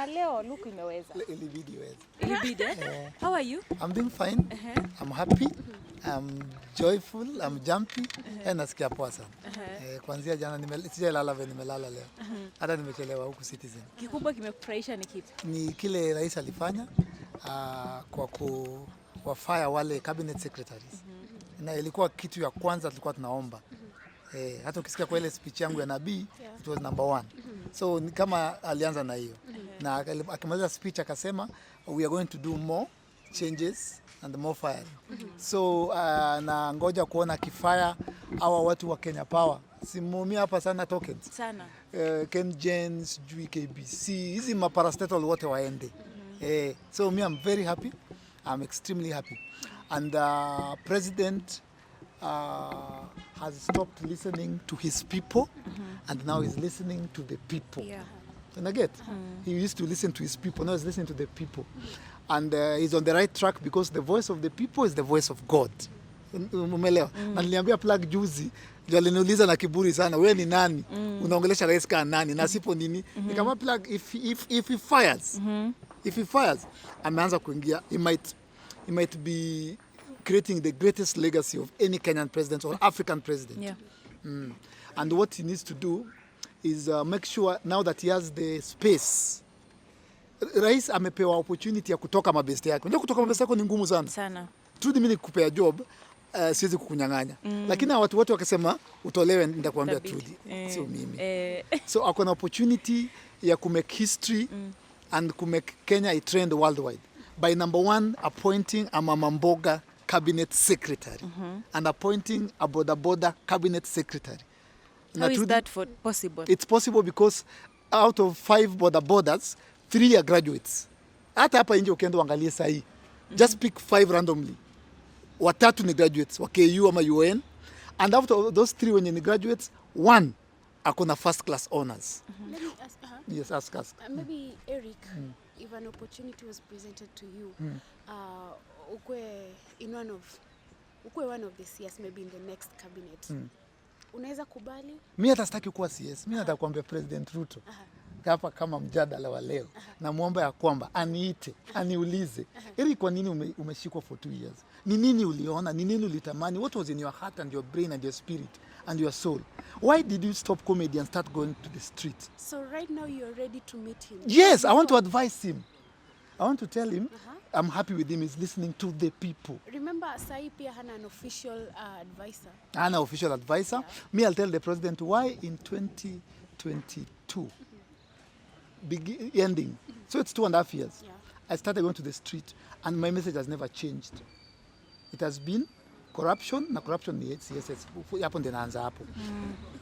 na leo look imeweza. Ilibidi iweze. Ilibidi? How are you? I'm doing fine. I'm happy. I'm joyful. I'm jumpy. Nasikia poa sana. Kuanzia jana sijalala vile nimelala leo. Hata nimechelewa huku Citizen. Kikubwa kimekufurahisha ni kipi? Ni kile rais alifanya kwa kuwafire wale cabinet secretaries. Na ilikuwa kitu ya kwanza tulikuwa tunaomba. Hata ukisikia kwa ile speech yangu ya nabii, it was number 1. So ni kama alianza na hiyo. Na akimaliza speech akasema we are going to do more changes and more fire. So na ngoja kuona kifaya hawa watu wa Kenya Power. Simumia hapa sana tokens. Sana. KenGens, KBC, hizi maparastatal wote waende. So me I'm very happy. I'm extremely happy. And President has stopped listening to his people and now he's listening to the people. Yeah. And again, he used to listen to his people, now he's listening to the people. And he's on the right track because the voice of the people is the voice of God. Umeelewa? Na niliambia plug juzi, ndio aliniuliza na kiburi sana, wewe ni nani? Unaongelesha rais kama nani? Na sipo nini? Nikamwambia plug if he fires. If he fires, ameanza kuingia, he might be creating the greatest legacy of any Kenyan president or African president. Yeah. And what he needs to do is make sure now that he has the space. Rais amepewa opportunity ya kutoka mabeste yake. Unajua kutoka mabeste yako ni ngumu sana. Sana. Tudi mimi nikupea job, siwezi kukunyang'anya. Lakini watu wote wakisema utolewe nitakwambia Tudi. Sio mimi. So akona opportunity ya kumake history and kumake Kenya a trend worldwide. By number 1 appointing a Mama Mboga cabinet secretary and appointing a boda cabinet secretary. How is that possible? It's possible because out of 5 bodas, 3 are graduates. Hata hapa nje ukienda uangalie sahi. Just pick 5 randomly. Watatu ni graduates wa KU ama UN. And out of those 3 wenye ni graduates, 1 akona first class honors. Maybe Yes, ask. Maybe Eric, if an opportunity was presented to you, ukwe one of the CS maybe in the next cabinet. Unaweza kubali? Mimi hata sitaki kuwa CS. Mimi nataka kuambia President Ruto. Hapa kama mjadala wa leo na muomba ya kwamba aniite, aniulize, Eric, kwa nini umeshikwa for 2 years? Ni nini uliona? Ni nini ulitamani? What was in your heart and your brain and your spirit and your soul? Why did you stop comedy and start going to the street? So right now you're ready to meet him? Yes, I want to advise him. I want to tell him I'm happy with him. He's listening to the people. Remember, Sai pia hana an official advisor. Hana official advisor. Me, I'll tell the president why in 2022 ending. So it's 2.5 years. Yeah. I started going to the street and my message has never changed. It has been corruption, na corruption ni CSS. Hapo ndio naanza hapo.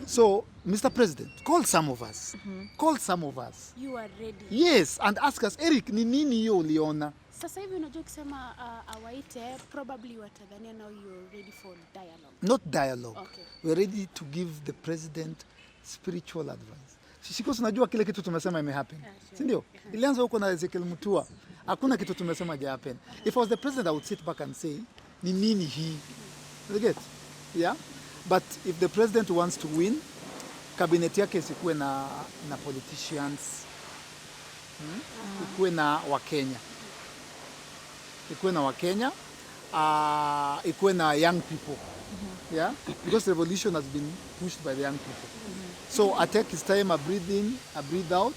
So, Mr. President, call some of us. Call some of us. You are ready. Yes, and ask us, Eric, ni nini hiyo uliona? Sasa hivi unajua kusema awaite, probably watadhania now you're ready for dialogue. Not dialogue. Okay. We're ready to give the president spiritual advice. Shikos, unajua kile kitu tumesema imehappen. Sure. Si ndio? Ilianza huko na Ezekiel Mutua. Hakuna kitu tumesema happen. If I was the president, I would sit back and say, ni nini hii? You get? Yeah? But if the president wants to win, cabinet yake isikuwe na politicians. Ikuwe na Wakenya. Ikuwe na Wakenya. Ikuwe na young people. Yeah? Because revolution has been pushed by the young people. So I take his time, I breathe in, I breathe out.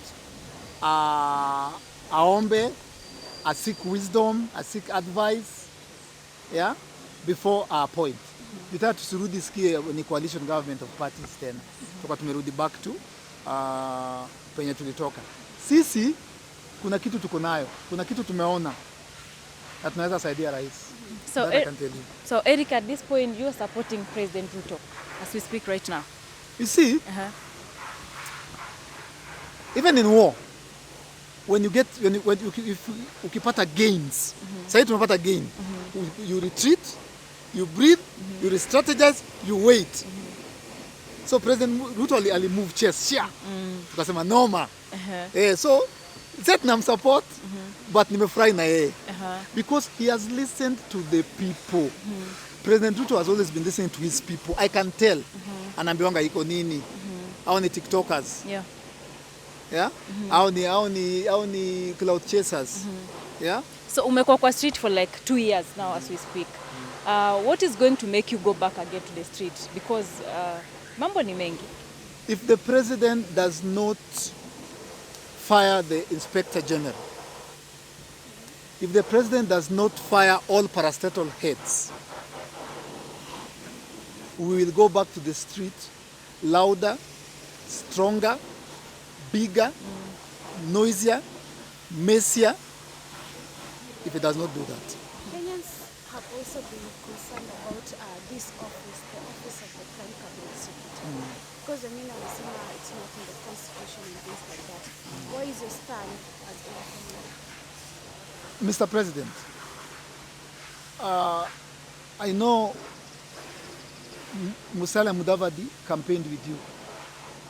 Aombe, I seek wisdom, I seek advice. Yeah? Before I appoint. Nitaka tusirudi sikie ni coalition government of parties tena. Toka tumerudi back to penye tulitoka. Sisi kuna kitu tuko nayo, kuna kitu tumeona. Na tunaweza saidia rais. So Eric, at this point you are supporting President Ruto as we speak right now. You see? Even in war, when you ukipata gains, sasa tumepata gain. You retreat, you breathe, you re-strategize, you wait. So President Ruto ali move chess, tukasema noma. So Vietnam support, but nimefurahi na yeye because he has listened to the people. President Ruto has always been listening to his people. I can tell. Anaambiwanga iko nini. Hao ni TikTokers. Yeah. Yeah? Hao ni cloud chasers. Yeah? So umekuwa kwa street for like 2 years now as we speak. What is going to make you go back again to the street? Because mambo ni mengi. If the president does not fire the inspector general, if the president does not fire all parastatal heads, we will go back to the street louder, stronger, bigger, noisier, messier, if it does not do that. Kenyans have also been concerned about this office, the office of the Prime Cabinet Secretary. Because the mean it's not in the constitution and things like that. What is your stand as a Kenyan? Mr. President, I know Musalia Mudavadi campaigned with you.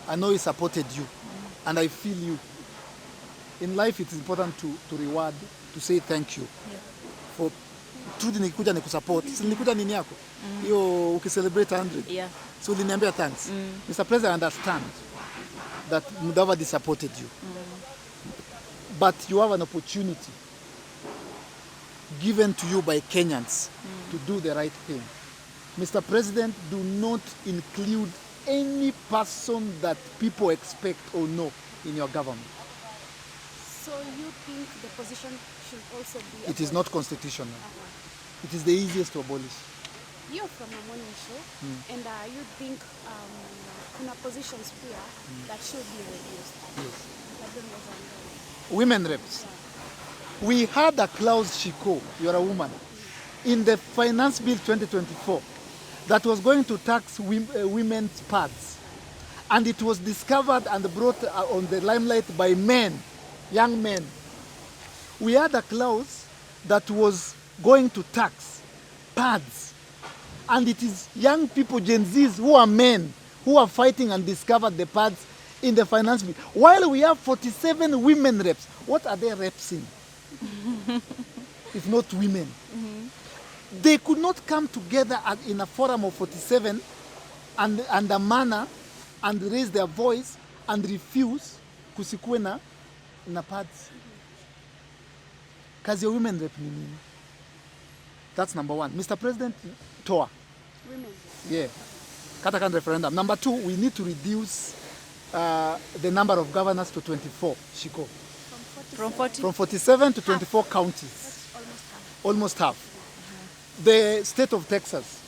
I know he supported you, and I feel you. In life, it is important to reward, to say thank you. For truly nikuja nikusupport. Nilikuja nini yako? Hiyo ukicelebrate 100. Yeah. So uliniambia thanks. Mr. President, I understand that Mudavadi supported you. But you have an opportunity given to you by Kenyans to do the right thing. Mr. President, do not include any person that people expect or know in your government. So you think the position should also be... It is not constitutional. It is the easiest to abolish. You're from a morning show, and you think kuna positions here that should be reduced. Yes. Labda unaweza ongea. Women reps. We had a clause, Shiko, you're a woman, in the Finance Bill 2024 that was going to tax women's pads. And it was discovered and brought on the limelight by men, young men. We had a clause that was going to tax pads. And it is young people, Gen Zs, who are men, who are fighting and discovered the pads in the Finance Bill. While we have 47 women reps, what are they repsing? If not women. They could not come together in a forum of 47 and a manner and raise their voice and refuse kusikue na pads. Kazi ya women rep ni nini? That's number one. Mr. President, TOA. Women. Yeah. Katakan referendum. Number two, we need to reduce the number of governors to 24, Shiko. From 40? From 47 to 24 counties. That's Almost half. The state of Texas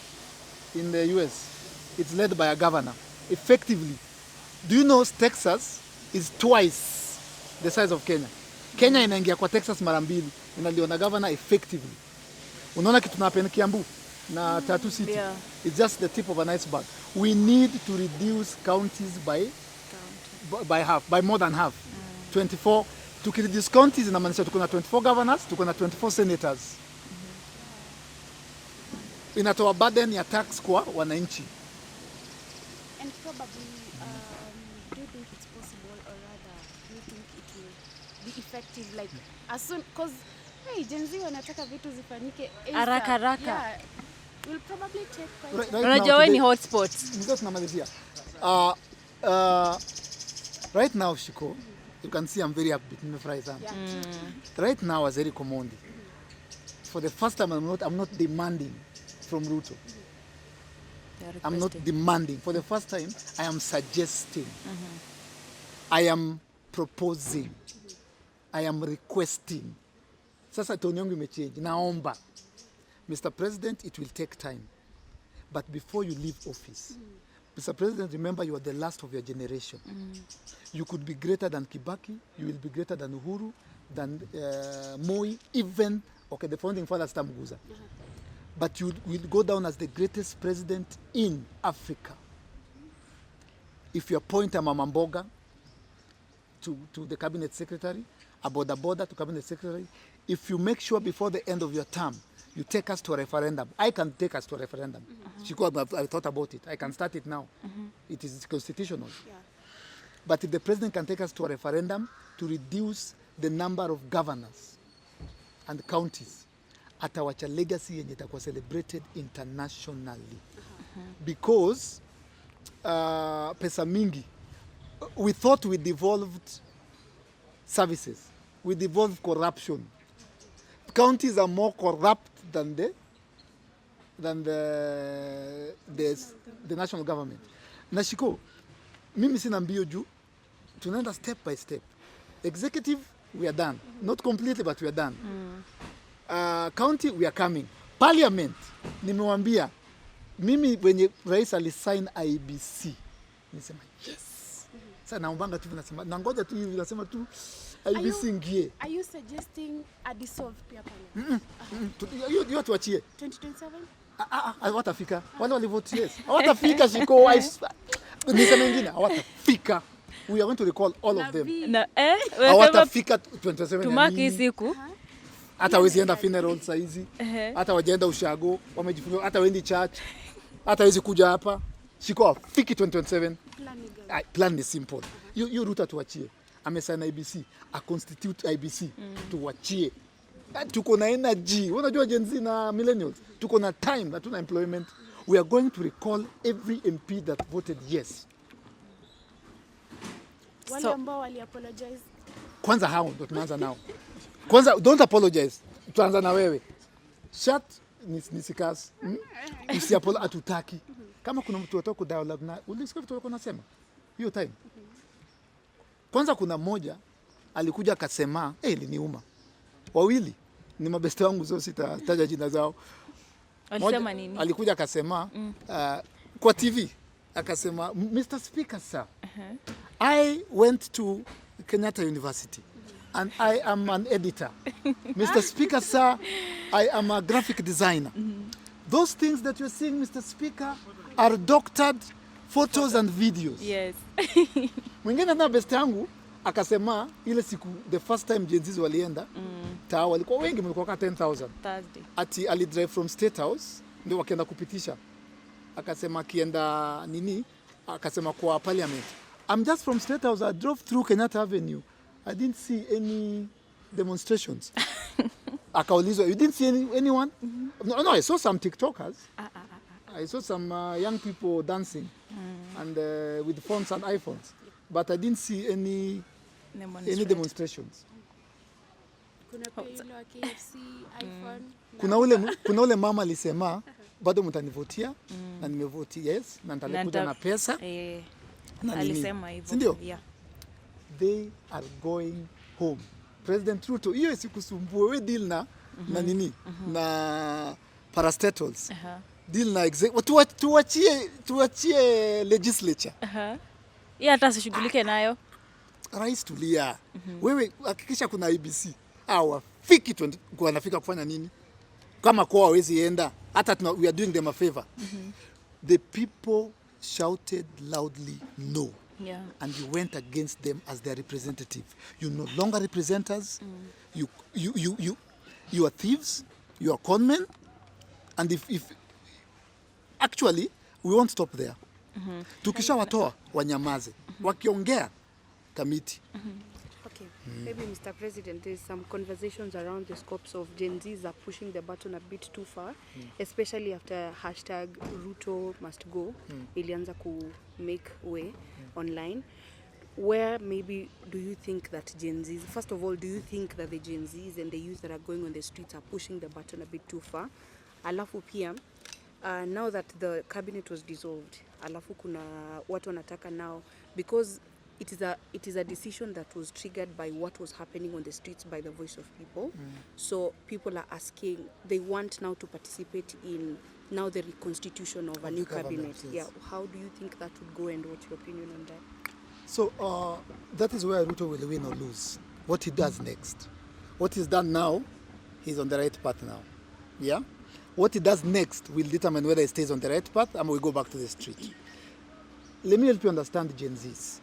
in the US, it's led by a governor. Effectively, do you know Texas is twice the size of Kenya? Kenya inaingia kwa Texas mara mbili, inaliwa na governor effectively. Unaona kitu tunapenda Kiambu na Tatu City. Yeah. It's just the tip of an iceberg. We need to reduce counties by half, by more than half. 24. Tukireduce counties inamaanisha tuko na 24 governors, tuko na 24 senators. Inatoa burden ya tax kwa wananchi. And probably, do you think it's possible, or rather, do you think it will be effective, like as soon, because hey, Gen Z wanataka vitu zifanyike Haraka. Yeah, will probably take quite Right Unajua now, wewe ni today- hotspots. Ndio tunamalizia. Right now, Shiko, you can see I'm very upbeat. Nimefurahi sana. Right now, as Eric Omondi, for the first time, I'm not demanding from Ruto. I'm not demanding. For the first time, I am suggesting. I am proposing. I am requesting. Sasa toni yangu imechange. Naomba. Mr. President, it will take time. But before you leave office, Mr. President, remember you are the last of your generation. You could be greater than Kibaki. You will be greater than Uhuru, than Moi, even, okay, the founding fathers Tamguza. But you will go down as the greatest president in Africa. If you appoint a Mama Mboga to the cabinet secretary, a Boda Boda to cabinet secretary, if you make sure before the end of your term, you take us to a referendum. I can take us to a referendum. I thought about it. I can start it now. It is constitutional. Yeah. But if the president can take us to a referendum to reduce the number of governors and counties, atawacha legacy yenye itakuwa celebrated internationally. Because pesa mingi, we thought we devolved services will involve corruption. Counties are more corrupt than the national government. Nashiko, mimi sina mbio juu, tunaenda step by step. Executive, we are done. Not completely, but we are done. County, we are coming. Parliament, nimewambia, mimi wenye rais alisign IBC, nisema yes. Sasa naombanga tu nasema, nangoja tu hivi nasema tu IBC ngie. Are you suggesting a dissolved pia parliament? Hiyo tuachie. 2027? Hawatafika. Wale walivote yes. Hawatafika Shiko. Nisema wengine hawatafika. We are going to recall all of them. Hawatafika 27. Tumaki siku. Hata wezi enda funeral saa hizi. Hata wajaenda ushago, wamejifunga, hata wendi church. Hata wezi kuja hapa. Shiko afiki 2027. Plan ni simple. You Ruto tuachie. Amesign IBC, a constitute IBC, tuachie. Tuko na energy. Unajua Gen Z na millennials. Tuko na time, hatuna employment. We are going to recall every MP that voted yes. Wale ambao wali apologize. Kwanza hao ndo tunaanza nao. Kwanza don't apologize. Tuanza na wewe. Shut nisikas. Usiapologize atutaki. Kama kuna mtu ataka dialogue na ulisikia vitu wako nasema. Hiyo time. Kwanza kuna mmoja alikuja akasema, iliniuma. Wawili ni mabeste wangu, sio sitataja jina zao. Alisema nini? Alikuja akasema kwa TV akasema, Mr. Speaker sir, I went to Kenyatta University and I am an editor. Mr. Speaker sir, I am a graphic designer. Those things that you're seeing, Mr. Speaker, are doctored photos and videos. Yes. Mwingine na best yangu akasema ile siku the first time Gen Z walienda taa walikuwa wengi, mlikuwa kama 10,000 Thursday. ati ali drive from State House ndio wakaenda kupitisha, akasema kienda nini, akasema kwa parliament, I'm just from State House, I drove through Kenyatta Avenue, I didn't see any demonstrations. Akaulizwa, you didn't see anyone? No, I saw some TikTokers. I saw some young people dancing and with phones and iPhones, but I didn't see any demonstrations. Kuna pia ile wa KFC, iPhone. Kuna ule mama alisema bado mtanivotia na nimevotia yes na nitalikuja na pesa. Alisema hivyo. Ndio? Yeah. They are going home. President Ruto, hiyo isikusumbue, we deal na nini? Na parastatals. Deal na tuachie legislature. Yeye hata asishughulike nayo. Rais tulia. Wewe hakikisha kuna IBC. Hawafiki wanafika kufanya nini? Kama kwa hawezi enda, hata we are doing them a favor. The people shouted loudly no. Yeah. And you went against them as their representative. You no longer represent us. You are thieves. You are conmen. And if actually we won't stop there. Tukisha watoa wanyamaze. Wakiongea kamiti. Okay, maybe Mr. President, there's some conversations around the scopes of Gen Zs are pushing the button a bit too far, especially after hashtag Ruto must go, ilianza ku make way online. Where maybe do you think that Gen Zs, first of all, do you think that the Gen Zs and the youth that are going on the streets are pushing the button a bit too far? Alafu pia, now that the cabinet was dissolved, alafu kuna watu wanataka now, because it is a decision that was triggered by what was happening on the streets by the voice of people. So people are asking, they want now to participate in now the reconstitution of a new cabinet. Yes. Yeah, how do you think that would go and what's your opinion on that? So that is where Ruto will win or lose. What he does next. What he's done now, he's on the right path now. Yeah? What he does next will determine whether he stays on the right path and we go back to the street. Let me help you understand Gen Zs.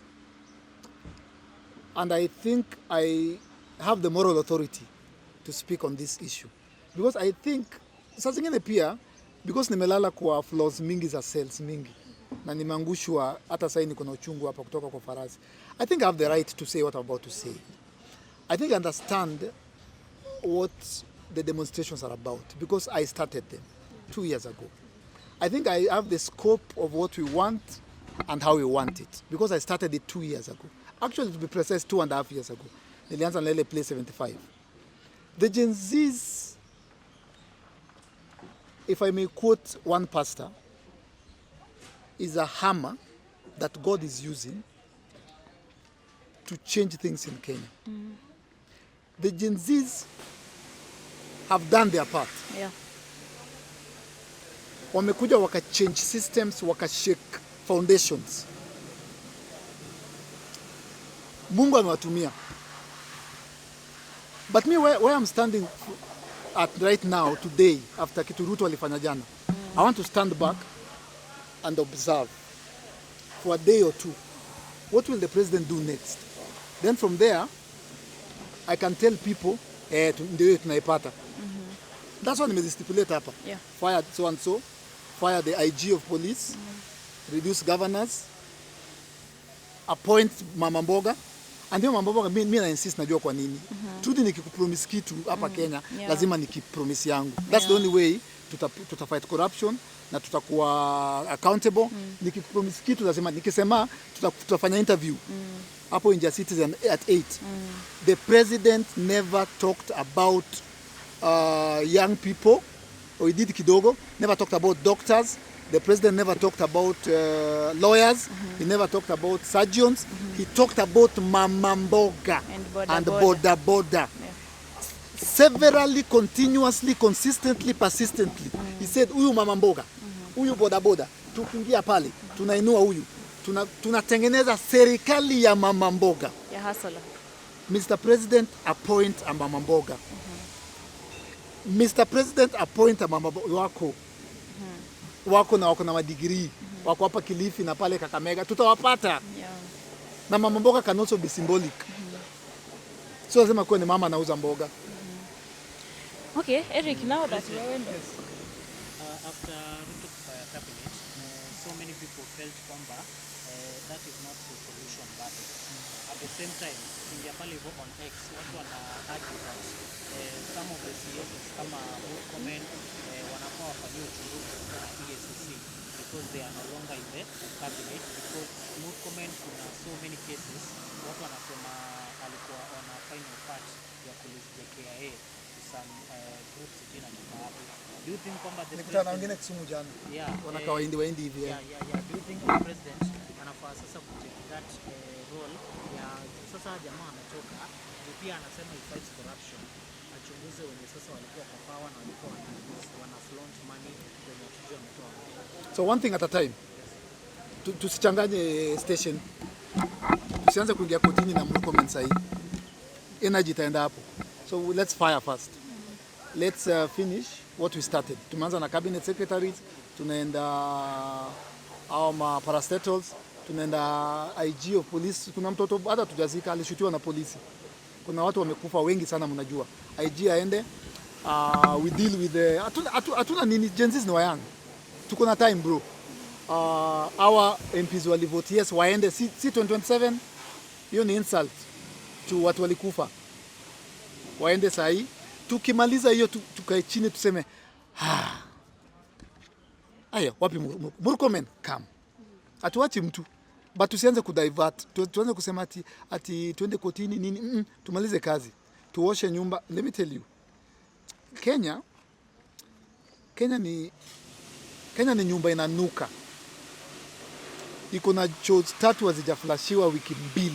And I think I have the moral authority to speak on this issue. Because I think, saa zingine pia, because nimelala kwa flaws mingi za cells mingi, na nimeangushwa hata sasa niko na uchungu hapa kutoka kwa farasi. I think I have the right to say what I'm about to say. I think I understand what the demonstrations are about because I started them 2 years ago. I think I have the scope of what we want and how we want it because I started it 2 years ago. Actually, to be precise, 2.5 years ago. nilianza na ile Play 75. The Gen Zs, if I may quote one pastor, is a hammer that God is using to change things in Kenya. The Gen Zs have done their part. Yeah. Wamekuja waka change systems, waka shake foundations. Mungu amewatumia. But me, where I'm standing at right now, today, after kitu Ruto alifanya jana, I want to stand back and observe for a day or two. What will the president do next? Then from there, I can tell people, ndio tunaipata. That's what nimezistipulate hapa. Yeah. Fire so and so, fire the IG of police, reduce governors, appoint mama mboga. And hiyo mama mboga mimi na insist najua kwa nini. Tudi nikikupromise kitu hapa Kenya, lazima nikipromise yangu. That's the only way tuta corruption na tutakuwa accountable. Nikikupromise kitu lazima nikisema tutafanya interview. Hapo in Citizen at 8. The president never talked about young people, or he did kidogo, never talked about doctors. The president never talked about lawyers. He never talked about surgeons. He talked about mama mboga and boda boda. Yeah. Severally, continuously, consistently, persistently. He said, huyu mama mboga, huyu boda boda, tukiingia pale, tunainua huyu. Tunatengeneza serikali ya mama mboga. Ya hasala. Mr. President, appoint a mama mboga. Mr. President, appoint a mama mboga wako. Wako na madigrii. Wako hapa Kilifi na pale Kakamega. Tutawapata. Yeah. Na mama mboga can also be symbolic. So lazima kuwe ni mama anauza mboga. Okay, Eric, now that after Ruto cabinet, so many people felt kwamba that is not the solution but at the same time ingia pale hivyo on X watu wana argue that some of the CEOs kama Murkomen wanafaa wafanyie uchunguzi na EACC because they are no longer in the cabinet, because Murkomen kuna so many cases watu wanasema alikuwa on a final part ya police JKIA to some groups jina kifahamu. Do you think kwamba the Nikutana wengine Kisumu jana. Yeah, wanakawaindi waindi hivi. Yeah. Do you think the president anafaa sasa kutake that role ya sasa jamaa ametoka pia anasema he fights corruption, achunguze wenye sasa walikuwa kwa power na walikuwa wana flaunt money wenye tujua ametoa. So one thing at a time. Tusichanganye station. Tusianze kuingia kotini na Murkomen sahi. Energy itaenda hapo. So let's fire first. Let's finish what we started. Tumeanza na cabinet secretaries, tunaenda parastatals, tunaenda IG of police. Kuna mtoto hata tujazika alishutiwa na polisi. Kuna watu wamekufa wengi sana mnajua. IG aende, we deal with the hatuna nini, Gen Zs ni wayang. Tuko na time bro. Our MPs walivote yes waende, si 2027. Hiyo ni insult to watu walikufa. Waende sahi. Tukimaliza hiyo tukae chini tuseme aya wapi Murkomen come. Atuachi mtu. But tusianze kudivert. Tuanze kusema ati twende kotini nini. Tumalize kazi. Tuoshe nyumba. Let me tell you. Kenya ni nyumba inanuka. Iko na choo 3 hazijaflashiwa wiki 2.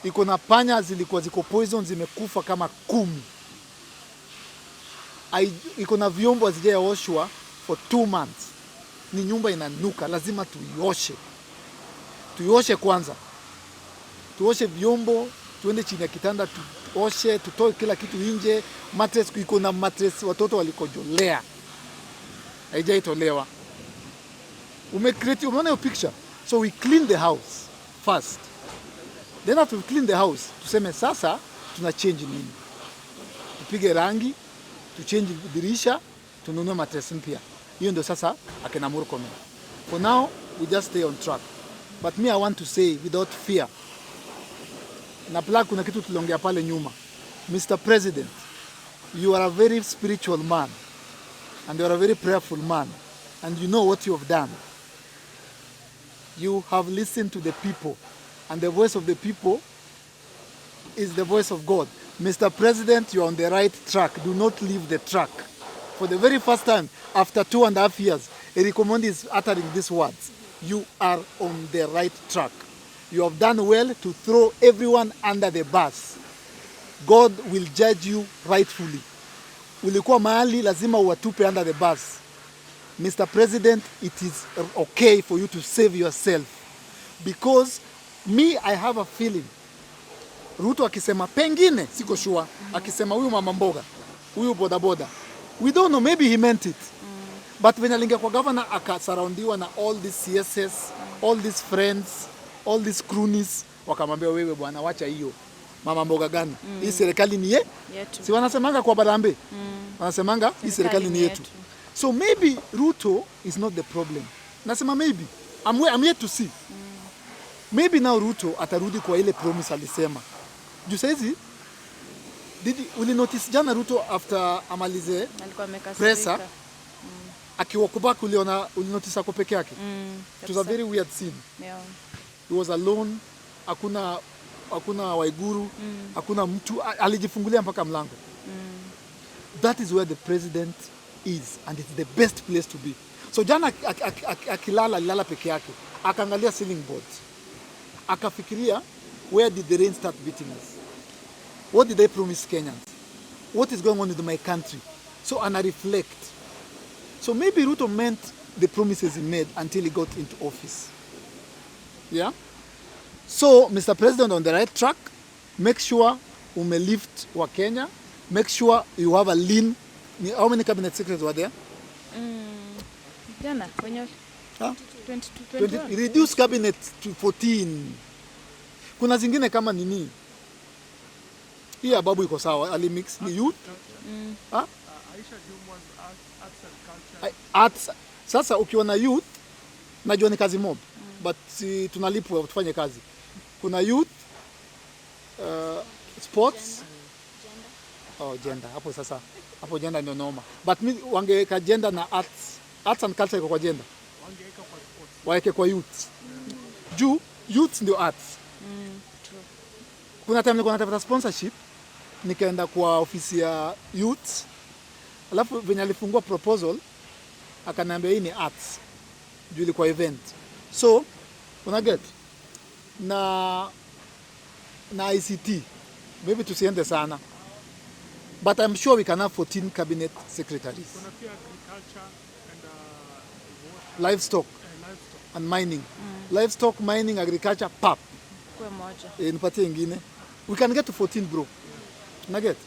Iko na panya zilikuwa ziko poison zimekufa kama 10. Iko na vyombo hazijaoshwa for 2 months. Ni nyumba inanuka, lazima tuioshe. Tuioshe kwanza. Tuoshe vyombo, tuende chini ya kitanda tuoshe, tutoe kila kitu nje. Mattress, iko na mattress watoto walikojolea. Haijaitolewa. Umeona hiyo picture? So we clean the house first. Then after we clean the house, tuseme sasa tuna change nini? Tupige rangi, tu change dirisha, tununue mattress mpya. Hiyo ndio sasa akina Murkomen. For now, we just stay on track. But me I want to say without fear. Na plug kuna kitu tuliongea pale nyuma. Mr. President, you are a very spiritual man and you are a very prayerful man and you know what you have done. You have listened to the people and the voice of the people is the voice of God. Mr. President, you're on the right track. Do not leave the track. For the very first time, after 2.5 years, Eric Omondi is uttering these words. You are on the right track. You have done well to throw everyone under the bus. God will judge you rightfully. Ulikuwa mahali lazima uwatupe under the bus. Mr. President, it is okay for you to save yourself. Because me, I have a feeling. Ruto akisema pengine, siko sure, akisema huyu mama mboga, huyu bodaboda. We don't know, maybe he meant it. But when alingia kwa governor, akasurroundiwa na all these CSS, all these friends, all these cronies, wakamwambia wewe bwana, wacha hiyo. Mama mboga gani? Hii serikali ni yetu. Si wanasemanga kwa Barambe? Wanasemanga hii serikali ni yetu. So maybe Ruto is not the problem. Nasema maybe. I'm yet to see. Maybe now Ruto atarudi kwa ile promise alisema. Juu saizi, uli notice jana Ruto after amalize pressa, akiwa kubaki uli notice ako peke yake. It was a very weird scene. Yeah. He was alone, hakuna Waiguru, hakuna mtu, alijifungulia mpaka mlango. That is where the president is, and it's the best place to be. So jana alilala peke yake, akaangalia ceiling boards, akafikiria, where did the rain start beating us? What did they promise Kenyans? What is going on with my country? So ana reflect. So maybe Ruto meant the promises he made until he got into office. Yeah? So, Mr. President, on the right track, make sure umelift wa Kenya, make sure you have a lean. How many cabinet secretaries were there? Jana, kwenye 20, reduce cabinet to 14. Kuna zingine kama nini? Hii ababu iko sawa, alimix ni youth. Aisha Jumwa's arts and culture. Arts. Sasa ukiwa na youth, najua ni kazi mob. But si tunalipwa tufanye kazi. Kuna youth, sports, gender. Hapo sasa, hapo gender ndio noma. But wangeweka gender na arts and culture iko kwa gender. Wangeweka kwa sports. Waeke kwa youth. Juu youth ndio arts. Kuna time nilikuwa natafuta sponsorship, nikaenda kwa ofisi ya youth. Alafu venye alifungua proposal, akaniambia hii ni arts. Juu ilikuwa event. So, unaget na ICT, maybe tusiende sana, but I'm sure we can have 14 cabinet secretaries. Kuna pia agriculture and livestock and mining. Livestock, mining, agriculture, pap. Kwa moja. Nipatie ingine. We can get to 14, bro. Unaget?